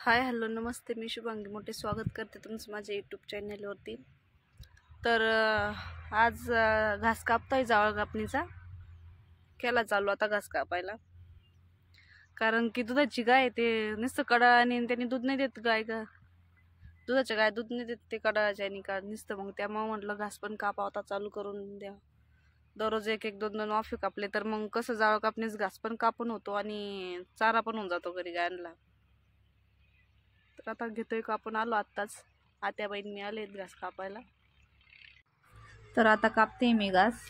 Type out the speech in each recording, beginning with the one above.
Hi hello नमस्ते, मी शुभांगी मोठे स्वागत करते तुमचं माझ्या यूट्यूब चॅनलवरती। तर आज घास कापतोय, जावळ कापणीचा केला चालू आता घास कापायला। कारण की दुधाची गाय ते नुसतं कडा आणि त्यांनी दूध नाही देत, गाय का दुधाच्या गाय दूध नाही देत ते कडाच्या आणि का नुसतं, मग त्यामुळे म्हटलं घास पण कापावता चालू करून द्या। दररोज एक एक दोन दोन वाफे कापले तर मग कसं जावळ कापणीच घास पण कापून होतो आणि चारा पण होऊन जातो घरी गायांना। तर आता घेतोय कापून, आलो आत्ताच, आत्या बहीण मी आले घास कापायला। तर आता कापते मी घास।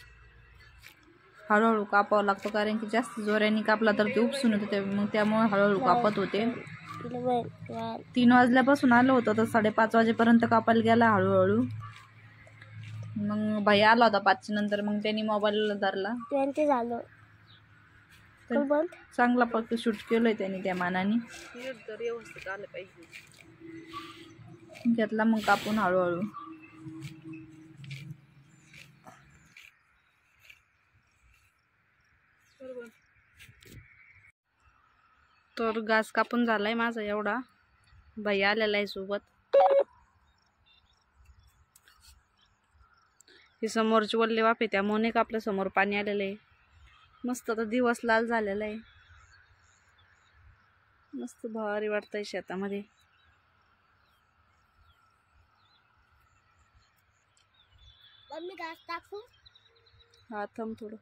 हळूहळू कापावं लागतो कारण की जास्त जोराने कापला तर ते उपसून होते, मग त्यामुळे हळूहळू कापत होते। 3 वाजल्यापासून आलो होतो तर 5:30 वाजेपर्यंत कापायला गेला हळूहळू। मग भाई आला होता 5च्या नंतर, मग त्यांनी मोबाईल धरला, चांगला पक्क शूट केलंय त्यांनी त्या मानाने, व्यवस्थित आलं पाहिजे। घेतला मग कापून हळूहळू। तर घास कापून झालाय माझा एवढा, बाई आलेला आहे सोबत। हे समोरचे वल्ले वाफे त्यामुळे नाही का आपल्या समोर पाणी आलेलं आहे। मस्त आता दिवस लाल झालेला आहे, मस्त भारी वाटतंय शेतामध्ये। मम्मी घास टाकू? हा थांब थोडं।